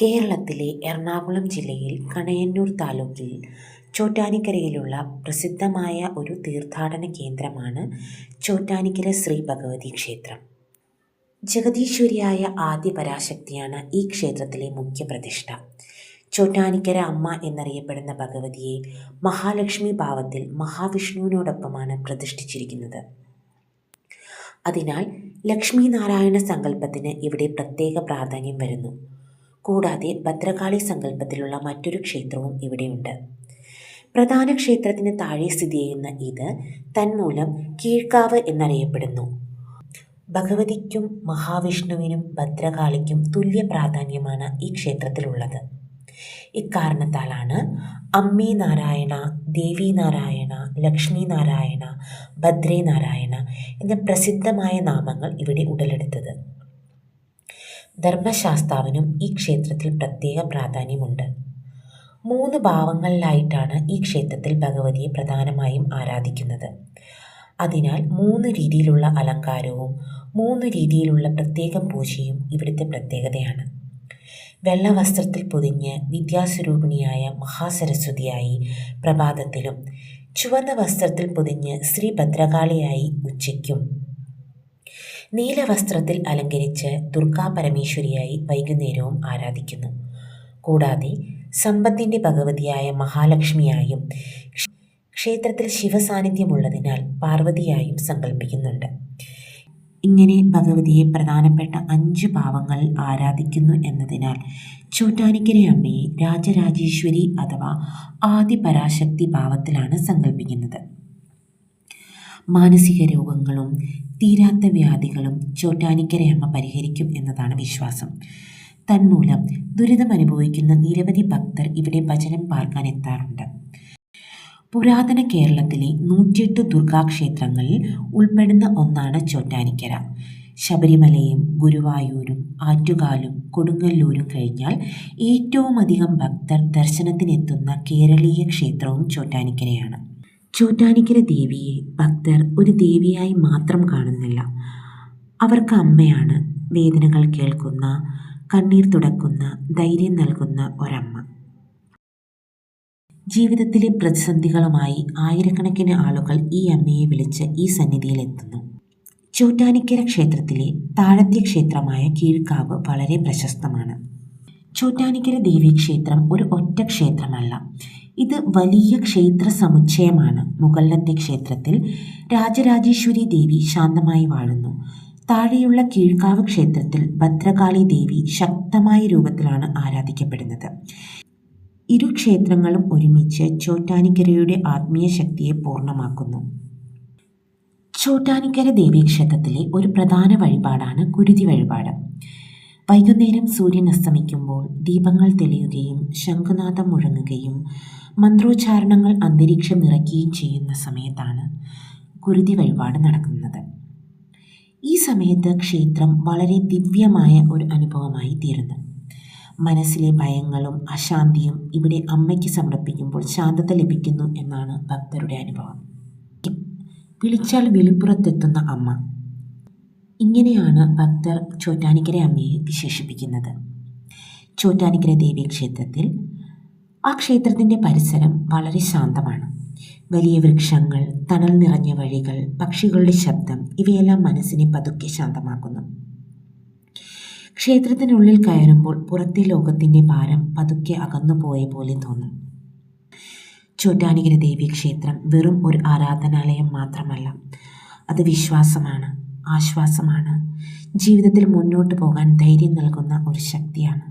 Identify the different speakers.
Speaker 1: കേരളത്തിലെ എറണാകുളം ജില്ലയിൽ കണയന്നൂർ താലൂക്കിൽ ചോറ്റാനിക്കരയിലുള്ള പ്രസിദ്ധമായ ഒരു തീർത്ഥാടന കേന്ദ്രമാണ് ചോറ്റാനിക്കര ശ്രീ ഭഗവതി ക്ഷേത്രം. ജഗദീശ്വരിയായ ആദ്യ പരാശക്തിയാണ് ഈ ക്ഷേത്രത്തിലെ മുഖ്യ പ്രതിഷ്ഠ. ചോറ്റാനിക്കര അമ്മ എന്നറിയപ്പെടുന്ന ഭഗവതിയെ മഹാലക്ഷ്മി ഭാവത്തിൽ മഹാവിഷ്ണുവിനോടൊപ്പമാണ് പ്രതിഷ്ഠിച്ചിരിക്കുന്നത്. അതിനാൽ ലക്ഷ്മി നാരായണ സങ്കല്പത്തിന് ഇവിടെ പ്രത്യേക പ്രാധാന്യം വരുന്നു. കൂടാതെ ഭദ്രകാളി സങ്കല്പത്തിലുള്ള മറ്റൊരു ക്ഷേത്രവും ഇവിടെയുണ്ട്. പ്രധാന ക്ഷേത്രത്തിന് താഴെ സ്ഥിതി ചെയ്യുന്ന ഇത് തന്മൂലം കീഴ്ക്കാവ് എന്നറിയപ്പെടുന്നു. ഭഗവതിക്കും മഹാവിഷ്ണുവിനും ഭദ്രകാളിക്കും തുല്യ പ്രാധാന്യമാണ് ഈ ക്ഷേത്രത്തിലുള്ളത്. ഇക്കാരണത്താലാണ് അമ്മേ നാരായണ, ദേവി നാരായണ, ലക്ഷ്മി നാരായണ, ഭദ്രേ നാരായണ എന്ന പ്രസിദ്ധമായ നാമങ്ങൾ ഇവിടെ ഉടലെടുത്തത്. ധർമ്മശാസ്താവിനും ഈ ക്ഷേത്രത്തിൽ പ്രത്യേക പ്രാധാന്യമുണ്ട്. 3 ഭാവങ്ങളിലായിട്ടാണ് ഈ ക്ഷേത്രത്തിൽ ഭഗവതിയെ പ്രധാനമായും ആരാധിക്കുന്നത്. അതിനാൽ 3 രീതിയിലുള്ള അലങ്കാരവും 3 രീതിയിലുള്ള പ്രത്യേക പൂജയും ഇവിടുത്തെ പ്രത്യേകതയാണ്. വെള്ള വസ്ത്രത്തിൽ പൊതിഞ്ഞ് വിദ്യാസ്വരൂപിണിയായ മഹാസരസ്വതിയായി പ്രഭാതത്തിലും, ചുവന്ന വസ്ത്രത്തിൽ പൊതിഞ്ഞ് ശ്രീ ഭദ്രകാളിയായി ഉച്ചയ്ക്കും, നീലവസ്ത്രത്തിൽ അലങ്കരിച്ച് ദുർഗാ പരമേശ്വരിയായി വൈകുന്നേരവും ആരാധിക്കുന്നു. കൂടാതെ സമ്പത്തിൻ്റെ ഭഗവതിയായ മഹാലക്ഷ്മിയായും ക്ഷേത്രത്തിൽ ശിവസാന്നിധ്യമുള്ളതിനാൽ പാർവതിയായും സങ്കല്പിക്കുന്നുണ്ട്. ഇങ്ങനെ ഭഗവതിയെ പ്രധാനപ്പെട്ട 5 ഭാവങ്ങൾ ആരാധിക്കുന്നു എന്നതിനാൽ ചോറ്റാനിക്കര അമ്മയെ രാജരാജേശ്വരി അഥവാ ആദി പരാശക്തി ഭാവത്തിലാണ് സങ്കല്പിക്കുന്നത്. മാനസിക രോഗങ്ങളും തീരാത്ത വ്യാധികളും ചോറ്റാനിക്കരയമ്മ പരിഹരിക്കും എന്നതാണ് വിശ്വാസം. തന്മൂലം ദുരിതമനുഭവിക്കുന്ന നിരവധി ഭക്തർ ഇവിടെ ഭജനം പാർക്കാൻ എത്താറുണ്ട്. പുരാതന കേരളത്തിലെ 108 ദുർഗാക്ഷേത്രങ്ങളിൽ ഉൾപ്പെടുന്ന ഒന്നാണ് ചോറ്റാനിക്കര. ശബരിമലയും ഗുരുവായൂരും ആറ്റുകാലും കൊടുങ്ങല്ലൂരും കഴിഞ്ഞാൽ ഏറ്റവും അധികം ഭക്തർ ദർശനത്തിനെത്തുന്ന കേരളീയ ക്ഷേത്രവും ചോറ്റാനിക്കരയാണ്. ചോറ്റാനിക്കര ദേവിയെ ഭക്തർ ഒരു ദേവിയായി മാത്രം കാണുന്നില്ല. അവർക്ക് അമ്മയാണ്. വേദനകൾ കേൾക്കുന്ന, കണ്ണീർ തുടക്കുന്ന, ധൈര്യം നൽകുന്ന ഒരമ്മ. ജീവിതത്തിലെ പ്രതിസന്ധികളുമായി ആയിരക്കണക്കിന് ആളുകൾ ഈ അമ്മയെ വിളിച്ച് ഈ സന്നിധിയിലെത്തുന്നു. ചോറ്റാനിക്കര ക്ഷേത്രത്തിലെ താഴത്തെ ക്ഷേത്രമായ കീഴ്ക്കാവ് വളരെ പ്രശസ്തമാണ്. ചോറ്റാനിക്കര ദേവീക്ഷേത്രം ഒരു ഒറ്റ ക്ഷേത്രമല്ല, ഇത് വലിയ ക്ഷേത്ര സമുച്ചയമാണ്. മുകളിലത്തെ ക്ഷേത്രത്തിൽ രാജരാജേശ്വരി ദേവി ശാന്തമായി വാഴുന്നു. താഴെയുള്ള കീഴ്ക്കാവ് ക്ഷേത്രത്തിൽ ഭദ്രകാളി ദേവി ശക്തമായ രൂപത്തിലാണ് ആരാധിക്കപ്പെടുന്നത്. ഇരു ക്ഷേത്രങ്ങളും ഒരുമിച്ച് ചോറ്റാനിക്കരയുടെ ആത്മീയ ശക്തിയെ പൂർണ്ണമാക്കുന്നു. ചോറ്റാനിക്കര ദേവീക്ഷേത്രത്തിലെ ഒരു പ്രധാന വഴിപാടാണ് കുരുതി വഴിപാട്. വൈകുന്നേരം സൂര്യൻ അസ്തമിക്കുമ്പോൾ ദീപങ്ങൾ തെളിയുകയും ശംഖുനാദം മുഴങ്ങുകയും മന്ത്രോച്ചാരണങ്ങൾ അന്തരീക്ഷം നിറയ്ക്കുകയും ചെയ്യുന്ന സമയത്താണ് കുരുതി വഴിപാട് നടക്കുന്നത്. ഈ സമയത്ത് ക്ഷേത്രം വളരെ ദിവ്യമായ ഒരു അനുഭവമായി തീരുന്നു. മനസ്സിലെ ഭയങ്ങളും അശാന്തിയും ഇവിടെ അമ്മയ്ക്ക് സമർപ്പിക്കുമ്പോൾ ശാന്തത ലഭിക്കുന്നു എന്നാണ് ഭക്തരുടെ അനുഭവം. വിളിച്ചാൽ വെളിപ്പുറത്തെത്തുന്ന അമ്മ, ഇങ്ങനെയാണ് ഭക്തർ ചോറ്റാനിക്കര അമ്മയെ വിശേഷിപ്പിക്കുന്നത്. ചോറ്റാനിക്കര ദേവീക്ഷേത്രത്തിൽ ആ ക്ഷേത്രത്തിൻ്റെ പരിസരം വളരെ ശാന്തമാണ്. വലിയ വൃക്ഷങ്ങൾ, തണൽ നിറഞ്ഞ വഴികൾ, പക്ഷികളുടെ ശബ്ദം ഇവയെല്ലാം മനസ്സിനെ പതുക്കെ ശാന്തമാക്കുന്നു. ക്ഷേത്രത്തിനുള്ളിൽ കയറുമ്പോൾ പുറത്തെ ലോകത്തിൻ്റെ ഭാരം പതുക്കെ അകന്നുപോയ പോലെ തോന്നും. ചോറ്റാനിക്കര ദേവീക്ഷേത്രം വെറും ഒരു ആരാധനാലയം മാത്രമല്ല, അത് വിശ്വാസമാണ്, ആശ്വാസമാണ്, ജീവിതത്തിൽ മുന്നോട്ട് പോകാൻ ധൈര്യം നൽകുന്ന ഒരു ശക്തിയാണ്.